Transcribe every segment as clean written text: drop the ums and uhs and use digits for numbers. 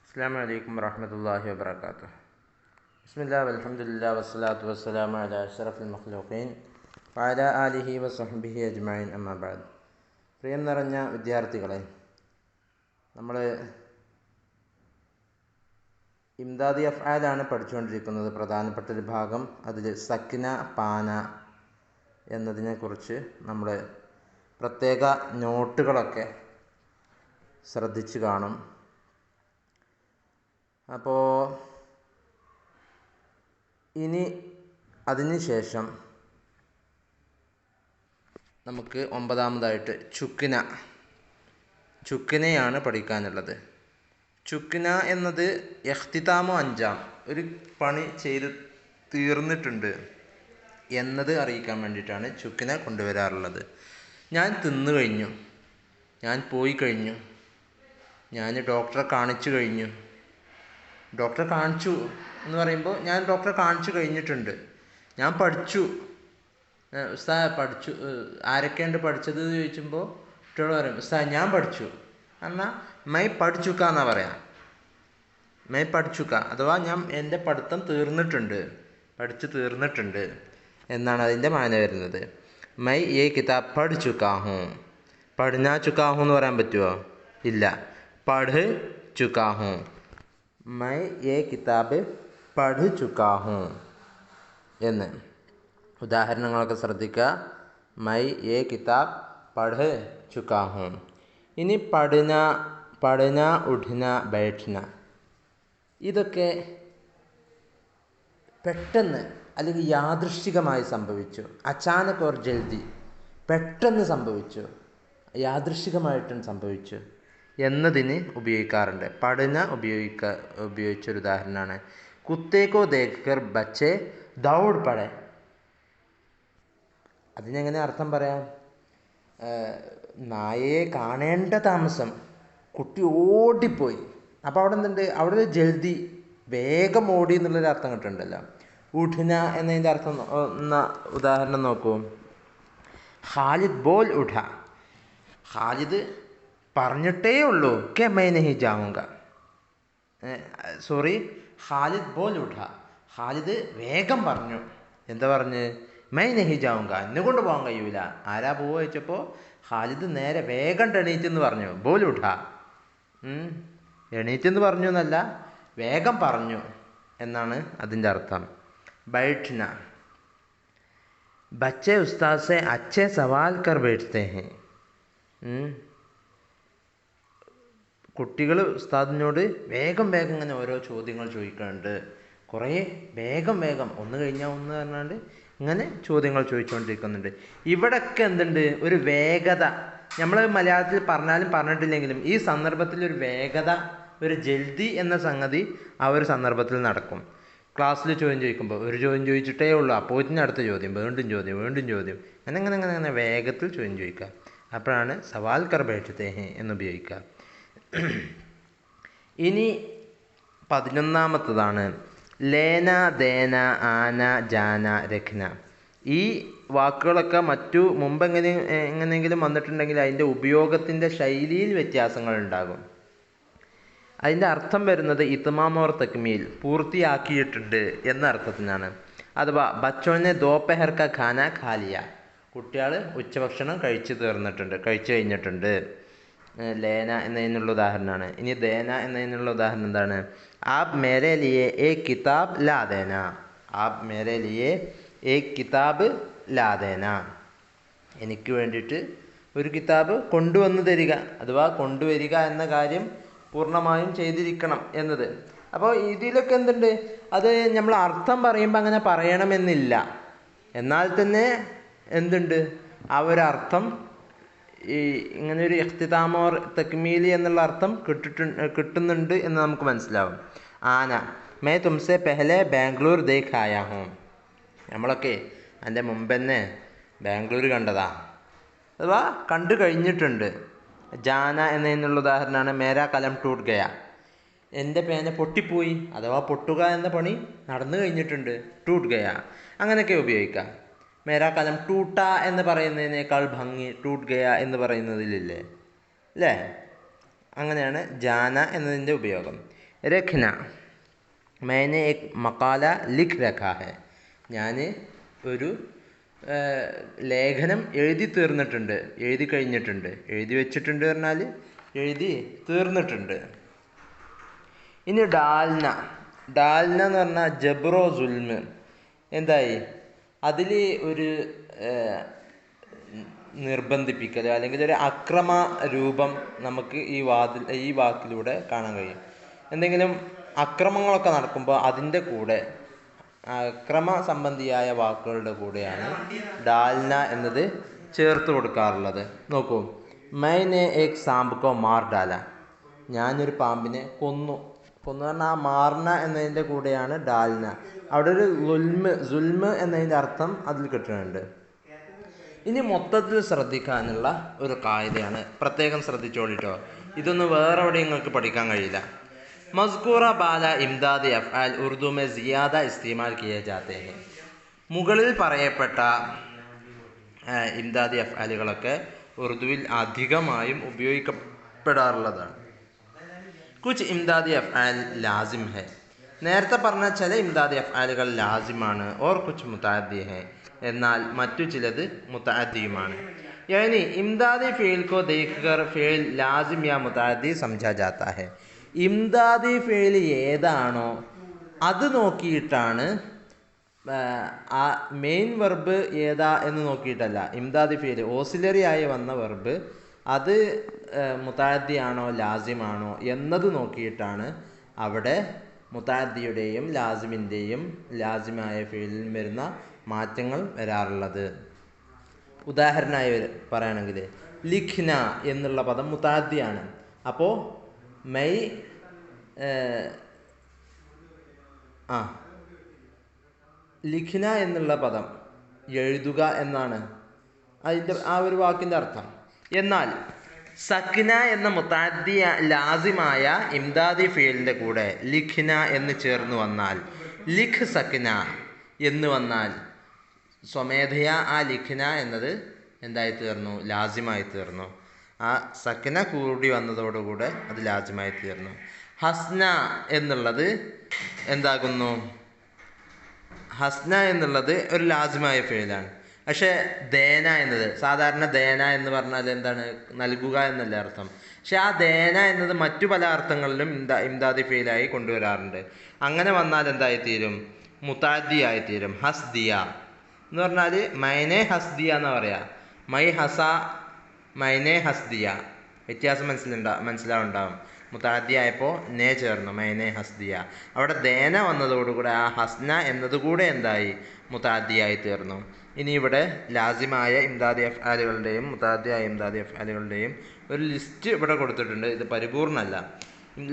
അസ്സലാമു അലൈക്കും വറഹ്മത്തുള്ളാഹി വബറകാതുഹു. ബിസ്മില്ലാഹി വൽഹംദുലില്ലാഹി വസ്സലാത്തു വസ്സലാമു അലാ അഷ്റഫിൽ മഖ്ലൂഖീൻ വഅലാ ആലിഹി വസഹ്ബിഹി അജ്മഈൻ അമ്മാ ബഅദ്. പ്രിയം നിറഞ്ഞ വിദ്യാർത്ഥികളെ, നമ്മൾ ഇംദാദി അഫ്ആലാണ് പഠിച്ചുകൊണ്ടിരിക്കുന്നത്. പ്രധാനപ്പെട്ട ഒരു ഭാഗം അതിൽ സക്കിന പാന എന്നതിനെക്കുറിച്ച് നമ്മൾ പ്രത്യേക നോട്ടുകളൊക്കെ ശ്രദ്ധിച്ച് കാണും. അപ്പോൾ ഇനി അതിന് ശേഷം നമുക്ക് ഒമ്പതാമതായിട്ട് ചുക്കിനയാണ് പഠിക്കാനുള്ളത്. ചുക്കിന എന്നത് ഇഖ്തിതാമു അഞ്ചാം, ഒരു പണി ചെയ്ത് തീർന്നിട്ടുണ്ട് എന്നത് അറിയിക്കാൻ വേണ്ടിയിട്ടാണ് ചുക്കിന കൊണ്ടുവരാറുള്ളത്. ഞാൻ തിന്നു കഴിഞ്ഞു, ഞാൻ പോയി കഴിഞ്ഞു, ഞാൻ ഡോക്ടറെ കാണിച്ചു കഴിഞ്ഞു. ഡോക്ടറെ കാണിച്ചു എന്ന് പറയുമ്പോൾ ഞാൻ ഡോക്ടറെ കാണിച്ചു കഴിഞ്ഞിട്ടുണ്ട്. ഞാൻ പഠിച്ചു, ഉസ്താദ് പഠിച്ചു. ആരൊക്കെയുണ്ട് പഠിച്ചത് എന്ന് ചോദിക്കുമ്പോൾ കുട്ടികൾ പറയും ഉസ്താദ് ഞാൻ പഠിച്ചു. എന്നാൽ മൈ പഠിച്ചുക്ക എന്നാണ് പറയാം. മൈ പഠിച്ചുക്ക അഥവാ ഞാൻ എൻ്റെ പഠിത്തം പഠിച്ചു തീർന്നിട്ടുണ്ട് എന്നാണ് അതിൻ്റെ മാന വരുന്നത്. മൈ ഏ കിതാബ് പഠ് ചുക്കാഹൂ. പഠനാ ചുക്കാഹൂ എന്ന് പറയാൻ പറ്റുമോ? ഇല്ല. പഠ് ചുക്കാഹൂ. മൈ ഏ കിതാബ് പഠ് ചുക്കാഹൂ എന്ന്. ഉദാഹരണങ്ങളൊക്കെ ശ്രദ്ധിക്കുക. മൈ ഏ കിതാബ് പഠ് ചുക്കാഹൂ. ഇനി പഠന ഉഠന ബൈഠന, ഇതൊക്കെ പെട്ടെന്ന് അല്ലെങ്കിൽ യാദൃശ്ചികമായി സംഭവിച്ചു. അച്ചാനക് ഓർ ജൽദി, പെട്ടെന്ന് സംഭവിച്ചു, യാദൃശ്ചികമായിട്ടും സംഭവിച്ചു എന്നതിന് ഉപയോഗിക്കാറുണ്ട്. പഠന ഉപയോഗിച്ചൊരു ഉദാഹരണമാണ് കുത്തേക്കോ ദേഖർ ബച്ചെ ദൗഡ് പടേ. അതിനെങ്ങനെ അർത്ഥം പറയാം? നായയെ കാണേണ്ട താമസം, കുട്ടി ഓടിപ്പോയി. അപ്പോൾ അവിടെ എന്തുണ്ട്? അവിടെ ഒരു ജൽദി, വേഗം ഓടി എന്നുള്ളൊരു അർത്ഥം കിട്ടുന്നുണ്ടല്ലോ. ഉഠന എന്നതിൻ്റെ അർത്ഥം ഉദാഹരണം നോക്കൂ. ഖാലിദ് ബോൽ ഉഠ. ഖാലിദ് പറഞ്ഞിട്ടേ ഉള്ളൂ കെ മൈ നഹി ജാഊംഗ. ഖാലിദ് ബോൽ ഉഠ. ഖാലിദ് വേഗം പറഞ്ഞു. എന്താ പറഞ്ഞ്? മൈ നഹി ജാഊംഗ, എന്നെ കൊണ്ട് പോകാൻ കഴിയൂല. ആരാ പോവുക ചോദിച്ചപ്പോൾ ഖാലിദ് നേരെ വേഗം എണീറ്റെന്ന് പറഞ്ഞു. ബോൽ ഉഠ, എണീറ്റെന്ന് പറഞ്ഞു എന്നല്ല, വേഗം പറഞ്ഞു എന്നാണ് അതിൻ്റെ അർത്ഥം. ബൈഠന, ബच्चे ഉസ്താദ് സെ അച്ഛേ സവാൽ കർ ബൈഠത്തെ ഹെ. കുട്ടികൾ ഉസ്താദിനോട് വേഗം ഇങ്ങനെ ഓരോ ചോദ്യങ്ങൾ ചോദിക്കുന്നുണ്ട്. കുറേ വേഗം ഒന്ന് കഴിഞ്ഞാൽ ഒന്ന് പറഞ്ഞാണ്ട് ഇങ്ങനെ ചോദ്യങ്ങൾ ചോദിച്ചുകൊണ്ടിരിക്കുന്നുണ്ട്. ഇവിടെയൊക്കെ എന്തുണ്ട്? ഒരു വേഗത. നമ്മൾ മലയാളത്തിൽ പറഞ്ഞാലും പറഞ്ഞിട്ടില്ലെങ്കിലും ഈ സന്ദർഭത്തിൽ ഒരു വേഗത, ഒരു ജൽദി എന്ന സംഗതി ആ ഒരു സന്ദർഭത്തിൽ നടക്കും. ക്ലാസ്സിൽ ചോദ്യം ചോദിക്കുമ്പോൾ ഒരു ചോദ്യം ചോദിച്ചിട്ടേ ഉള്ളൂ, അപ്പോഴത്തേനും അടുത്ത ചോദ്യം, വീണ്ടും ചോദ്യം, അങ്ങനെ വേഗത്തിൽ ചോദ്യം ചോദിക്കുക. അപ്പോഴാണ് സവാൽ കർ ബൈഠത്തെ ഹെ എന്നുപയോഗിക്കുക. ഇനി 11ാമത്തതാണ് ലേന, ദേന, ആന, ജാന, രഖ്ന. ഈ വാക്കുകളൊക്കെ മുമ്പ് എങ്ങനെയെങ്കിലും വന്നിട്ടുണ്ടെങ്കിൽ അതിൻ്റെ ഉപയോഗത്തിൻ്റെ ശൈലിയിൽ വ്യത്യാസങ്ങൾ ഉണ്ടാകും. അതിൻ്റെ അർത്ഥം വരുന്നത് ഇത്മാം ഓർ തക്മീൽ, പൂർത്തിയാക്കിയിട്ടുണ്ട് എന്ന അർത്ഥത്തിനാണ്. അഥവാ ബച്ചോനെ ദോപഹർ കാ ഖാന ഖാ ലിയ, കുട്ടികൾ ഉച്ചഭക്ഷണം കഴിച്ചു കഴിഞ്ഞിട്ടുണ്ട്. ലേന എന്നതിനുള്ള ഉദാഹരണമാണ്. ഇനി ദേന എന്നതിനുള്ള ഉദാഹരണം എന്താണ്? ആപ് മേരെ ലിയെ ഏക് കിതാബ് ലാ ദേന. ആപ് മേരെ ലിയെ ഏക് കിതാബ് ലാ ദേന. എനിക്ക് വേണ്ടിയിട്ട് ഒരു കിതാബ് കൊണ്ടുവന്ന് തരിക, അഥവാ കൊണ്ടുവരിക എന്ന കാര്യം പൂർണ്ണമായും ചെയ്തിരിക്കണം എന്നത്. അപ്പോൾ ഇതിലൊക്കെ എന്തുണ്ട്? അത് നമ്മൾ അർത്ഥം പറയുമ്പോൾ അങ്ങനെ പറയണമെന്നില്ല. എന്നാൽ തന്നെ എന്തുണ്ട്? ആ ഒരു അർത്ഥം ഇങ്ങനെ ഒരു ഇഖ്തിതാമോ തക്മീലി എന്നുള്ള അർത്ഥം കിട്ടുന്നുണ്ട് എന്ന് നമുക്ക് മനസ്സിലാവും. ആന, മേ തുംസെ പെഹലെ ബാംഗ്ലൂർ ദേഖ് ആയാ ഹൂം. നമ്മളൊക്കെ അതിൻ്റെ മുമ്പ് തന്നെ ബാംഗ്ലൂർ കണ്ടതാ, അഥവാ കണ്ടു കഴിഞ്ഞിട്ടുണ്ട്. ജാന എന്നതിനുള്ള ഉദാഹരണമാണ് മേരാ കലം ടൂട്ട് ഗയ. എൻ്റെ പേന പൊട്ടിപ്പോയി, അഥവാ പൊട്ടുക എന്ന പണി നടന്നു കഴിഞ്ഞിട്ടുണ്ട്. ടൂട്ട് ഗയ അങ്ങനെയൊക്കെ ഉപയോഗിക്കാം. മേരാ കലം ടൂട്ട എന്ന് പറയുന്നതിനേക്കാൾ ഭംഗി ടൂട്ട് ഗയ എന്ന് പറയുന്നതിലില്ലേ, അല്ലേ? അങ്ങനെയാണ് ജാന എന്നതിൻ്റെ ഉപയോഗം. രഖ്ന मैंने एक മക്കാല ലിഖ് രഖാ ഹെ, ഞാൻ ഒരു ലേഖനം എഴുതി തീർന്നിട്ടുണ്ട്, എഴുതി കഴിഞ്ഞിട്ടുണ്ട്. എഴുതി വെച്ചിട്ടുണ്ട് പറഞ്ഞാൽ എഴുതി തീർന്നിട്ടുണ്ട്. ഇനി ഡാൽന, ഡാൽന എന്ന് പറഞ്ഞാൽ ജബ്രോ സുൽമ്. എന്തായി അതിൽ ഒരു നിർബന്ധിപ്പിക്കൽ അല്ലെങ്കിൽ ഒരു അക്രമ രൂപം നമുക്ക് ഈ വാക്കിലൂടെ കാണാൻ കഴിയും. എന്തെങ്കിലും അക്രമങ്ങളൊക്കെ നടക്കുമ്പോൾ അതിൻ്റെ കൂടെ അക്രമ സംബന്ധിയായ വാക്കുകളുടെ കൂടെയാണ് ഡാൽന എന്നത് ചേർത്ത് കൊടുക്കാറുള്ളത്. നോക്കൂ, മൈനെ ഏക് സാംബ് മാർ ഡാല, ഞാനൊരു പാമ്പിനെ കൊന്നു. കൊന്നു പറഞ്ഞാൽ ആ മാർന എന്നതിൻ്റെ കൂടെയാണ് ഡാൽന. അവിടെ ഒരു സുൽമ് എന്നതിൻ്റെ അർത്ഥം അതിൽ കിട്ടുന്നുണ്ട്. ഇനി മൊത്തത്തിൽ ശ്രദ്ധിക്കാനുള്ള ഒരു കായികയാണ്, പ്രത്യേകം ശ്രദ്ധിച്ചോളിട്ടോ. ഇതൊന്നും വേറെ എവിടെ നിങ്ങൾക്ക് പഠിക്കാൻ കഴിയില്ല. മസ്കൂറ ബാല ഇംദാദി അഫ്ആൽ ഉറുദു മേ സിയാദ ഇസ്തീമാൽ കിയേ ജാത്തെ ഹെ. മുകളിൽ പറയപ്പെട്ട ഇംദാദി അഫ്ആലുകളൊക്കെ ഉറുദുവിൽ അധികമായും ഉപയോഗിക്കപ്പെടാറുള്ളതാണ്. കുച്ച് ഇംദാദി അഫ്ആൽ ലാസിം ഹെ, നേരത്തെ പറഞ്ഞ ചില ഇംദാദി അഫ്ആലുകൾ ലാസിമാണ്. ഓർ കുച്ച് മുതഅദ്ദി ഹെ, എന്നാൽ മറ്റു ചിലത് മുതഅദ്ദിയുമാണ്. യാനി ഇംദാദി ഫീൽ കോ ദേഖ്കർ ഫീൽ ലാസിം യാ മുതഅദ്ദി സമझा जाता है. ഇംദാദി ഫീൽ ഏതാണോ അത് നോക്കിയിട്ടാണ്, ആ മെയിൻ വെർബ് ഏതാ എന്ന് നോക്കിയിട്ടല്ല. ഇംദാദി ഫീൽ ഓസിലറി ആയി വന്ന വെർബ് അത് മുതഅദ്ദിയാണോ ലാസിമാണോ എന്നത് നോക്കിയിട്ടാണ് അവിടെ മുതഅദ്ദിയുടെയും ലാസിമിൻ്റെയും ലാസിമായ ഫീലിൽ വരുന്ന മാറ്റങ്ങൾ വരാറുള്ളത്. ഉദാഹരണമായി പറയുകയാണെങ്കിൽ ലിഖ്ന എന്നുള്ള പദം മുതഅദ്ദിയാണ്. അപ്പോൾ മൈ ലിഖ്ന എന്നുള്ള പദം എഴുതുക എന്നാണ് അതിൻ്റെ ആ ഒരു വാക്കിൻ്റെ അർത്ഥം. എന്നാൽ സക്ന എന്ന മുതഅദ്ദി ലാസിമായ ഇംദാദി ഫീലിൻ്റെ കൂടെ ലിഖ്ന എന്ന് ചേർന്ന് വന്നാൽ, ലിഖ് സക്ന എന്ന് വന്നാൽ സ്വമേധയാ ആ ലിഖ്ന എന്നത് എന്തായി തീർന്നു? ലാസിമായി തീർന്നു. ആ സക്ന കൂടി വന്നതോടുകൂടെ അത് ലാസിമായി തീർന്നു. ഹസ്ന എന്നുള്ളത് എന്താകുന്നു? ഹസ്ന എന്നുള്ളത് ഒരു ലാസിമായ ഫീലാണ്. പക്ഷേ ദേന എന്നത്, സാധാരണ ദേന എന്ന് പറഞ്ഞാൽ എന്താണ്? നൽകുക എന്നല്ല അർത്ഥം. പക്ഷെ ആ ദേന എന്നത് മറ്റു പല അർത്ഥങ്ങളിലും ഇംദാദി ഫീലായി കൊണ്ടുവരാറുണ്ട്. അങ്ങനെ വന്നാൽ എന്തായിത്തീരും? മുതഅദ്ദി ആയിത്തീരും. ഹസ്ദിയ എന്ന് പറഞ്ഞാൽ മൈനെ ഹസ്ദിയ എന്ന് പറയാം. മൈ ഹസ മൈനെ ഹസ്ദിയ, വ്യത്യാസം മനസ്സിലാവുണ്ടാവും. മുതഅദ്ദി ആയപ്പോൾ നേ ചേർന്നു, മൈനെ ഹസ്ദിയ. അവിടെ ദേന വന്നതോടുകൂടെ ആ ഹസ്ന എന്നതുകൂടെ എന്തായി? മുതഅദ്ദിയായി തീർന്നു. ഇനി ഇവിടെ ലാസിമായ ഇംദാദി അഫ്ആലുകളുടെയും മുതഅദ്ദിയായ ഇംദാദി അഫ്ആലുകളുടെയും ഒരു ലിസ്റ്റ് ഇവിടെ കൊടുത്തിട്ടുണ്ട്. ഇത് പരിപൂർണ്ണമല്ല.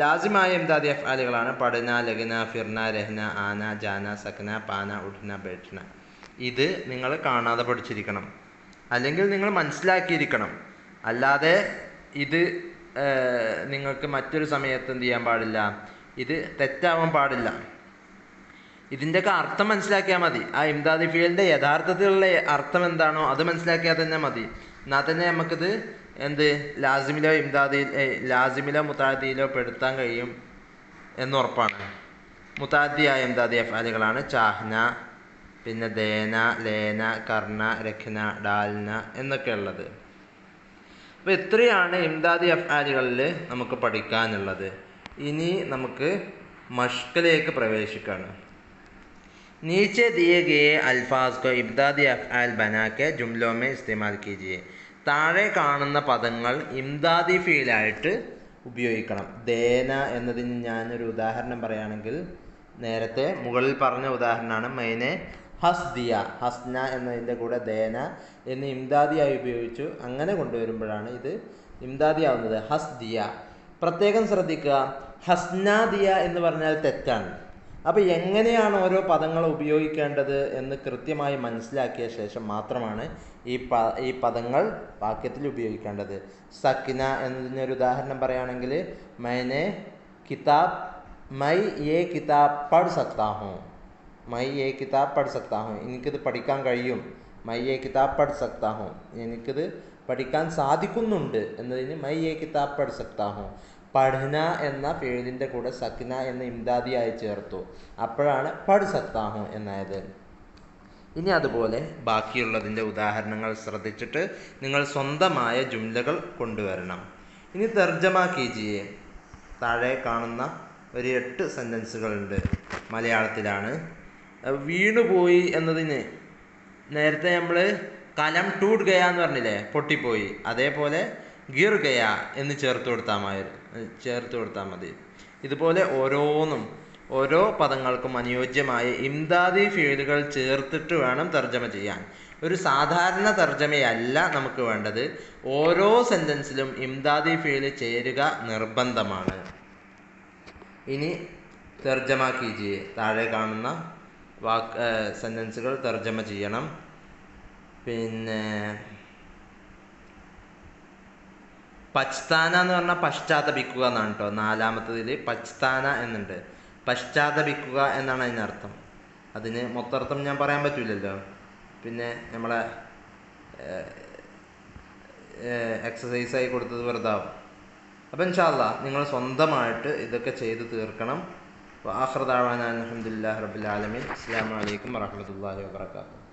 ലാസിമായ ഇംദാദി അഫ്ആലുകളാണ് പഠന, ലഗ്ന, ഫിർന, രഹ്ന, ആന, ജാന, സക്ന, പാന, ഉഠ്ന, ബൈഠ്ന. ഇത് നിങ്ങൾ കാണാതെ പഠിച്ചിരിക്കണം, അല്ലെങ്കിൽ നിങ്ങൾ മനസ്സിലാക്കിയിരിക്കണം. അല്ലാതെ ഇത് നിങ്ങൾക്ക് മറ്റൊരു സമയത്ത് എന്ത് ചെയ്യാൻ പാടില്ല, ഇത് തെറ്റാവാൻ പാടില്ല. ഇതിൻ്റെയൊക്കെ അർത്ഥം മനസ്സിലാക്കിയാൽ മതി. ആ ഇംദാദി ഫീലിൻ്റെ യഥാർത്ഥത്തിലുള്ള അർത്ഥം എന്താണോ അത് മനസ്സിലാക്കിയാൽ തന്നെ മതി. എന്നാൽ തന്നെ നമുക്കിത് ലാസിമിലോ മുതഅദ്ദിയിലോ പെടുത്താൻ കഴിയും എന്നുറപ്പാണ്. മുതഅദ്ദിയായ ഇംദാദി അഫ്ആലുകളാണ് ചാഹ്ന, പിന്നെ ദേന, ലേന, കർണ, രഖ്ന, ഡാൽന എന്നൊക്കെ ഉള്ളത്. അപ്പോൾ ഇത്രയാണ് ഇംദാദി അഫ്ആലുകളിൽ നമുക്ക് പഠിക്കാനുള്ളത്. ഇനി നമുക്ക് മഷ്കിലേക്ക് പ്രവേശിക്കുകയാണ്. नीचे दिए गए अल्फाज को इम्दादी अफ़आल बना के जुमलों में इस्तेमाल कीजिए. താഴെ കാണുന്ന പദങ്ങൾ ഇംദാദി ഫീലായിട്ട് ഉപയോഗിക്കണം. ദേന എന്നതിന് ഞാനൊരു ഉദാഹരണം പറയുകയാണെങ്കിൽ, നേരത്തെ മുകളിൽ പറഞ്ഞ ഉദാഹരണമാണ് മൈനെ ഹസ്ദിയ. ഹസ്ന എന്നതിൻ്റെ കൂടെ ദേന എന്ന് ഇംദാദിയായി ഉപയോഗിച്ചു. അങ്ങനെ കൊണ്ടുവരുമ്പോഴാണ് ഇത് ഇംദാദി ആവുന്നത്. ഹസ്ദിയ. പ്രത്യേകം ശ്രദ്ധിക്കുക, ഹസ്നാദിയ എന്ന് പറഞ്ഞാൽ തെറ്റാണ്. അപ്പോൾ എങ്ങനെയാണ് ഓരോ പദങ്ങൾ ഉപയോഗിക്കേണ്ടത് എന്ന് കൃത്യമായി മനസ്സിലാക്കിയ ശേഷം മാത്രമാണ് ഈ പദങ്ങൾ വാക്യത്തിൽ ഉപയോഗിക്കേണ്ടത്. സക്കിന എന്നതിനൊരു ഉദാഹരണം പറയുകയാണെങ്കിൽ, മൈനെ കിതാബ് മൈ യേ കിതാബ് പഠ് സക്താ ഹൂँ. മൈ യേ കിതാബ് പഠ് സക്താ ഹൂँ, എനിക്കിത് പഠിക്കാൻ കഴിയും. മൈ യേ കിതാബ് പഠ് സക്താ ഹൂँ, എനിക്കിത് പഠിക്കാൻ സാധിക്കുന്നുണ്ട് എന്നതിന് മൈ യേ കിതാബ് പഠ് സക്താ ഹൂँ. പഠന എന്ന ഫേലിൻ്റെ കൂടെ സക്ന എന്ന ഇംദാദിയായി ചേർത്തു. അപ്പോഴാണ് പഠ് സക്താഹു എന്നായത്. ഇനി അതുപോലെ ബാക്കിയുള്ളതിൻ്റെ ഉദാഹരണങ്ങൾ ശ്രദ്ധിച്ചിട്ട് നിങ്ങൾ സ്വന്തമായ ജുംലകൾ കൊണ്ടുവരണം. ഇനി തർജമ കീജിയെ. താഴെ കാണുന്ന ഒരു 8 സെൻറ്റൻസുകളുണ്ട്, മലയാളത്തിലാണ്. വീണുപോയി എന്നതിന് നേരത്തെ നമ്മൾ കലം ടൂട്ട് ഗയ എന്ന് പറഞ്ഞില്ലേ, പൊട്ടിപ്പോയി. അതേപോലെ ഗിർ ഗയ എന്ന് ചേർത്ത് കൊടുത്താൽ മതി. ഇതുപോലെ ഓരോ പദങ്ങൾക്കും അനുയോജ്യമായ ഇംദാദി ഫീലുകൾ ചേർത്തിട്ട് വേണം തർജ്ജമ ചെയ്യാൻ. ഒരു സാധാരണ തർജ്ജമയല്ല നമുക്ക് വേണ്ടത്. ഓരോ സെൻറ്റൻസിലും ഇംദാദി ഫീല് ചേരുക നിർബന്ധമാണ്. ഇനി തർജ്ജമ കീജിയെ. താഴെ കാണുന്ന സെൻറ്റൻസുകൾ തർജ്ജമ ചെയ്യണം. പിന്നെ പച്താന എന്ന് പറഞ്ഞാൽ പശ്ചാത്തപിക്കുക എന്നാണ് കേട്ടോ. 4-ാമത്തതിൽ പച്താന എന്നുണ്ട്. പശ്ചാത്തപിക്കുക എന്നാണ് അതിനർത്ഥം. അതിന് മൊത്തർത്ഥം ഞാൻ പറയാൻ പറ്റില്ലല്ലോ, പിന്നെ നമ്മളെ എക്സസൈസായി കൊടുത്തത് വെറുതെ ആവും. അപ്പം ഇൻഷാ അല്ലാഹ് നിങ്ങൾ സ്വന്തമായിട്ട് ഇതൊക്കെ ചെയ്ത് തീർക്കണം. ആഖിറു ദഅ്വാനാ അൽഹംദുലില്ലാഹി റബ്ബിൽ ആലമീൻ. അസ്സലാമു അലൈക്കും വറഹ്മത്തുള്ളാഹി വബറകാതുഹു.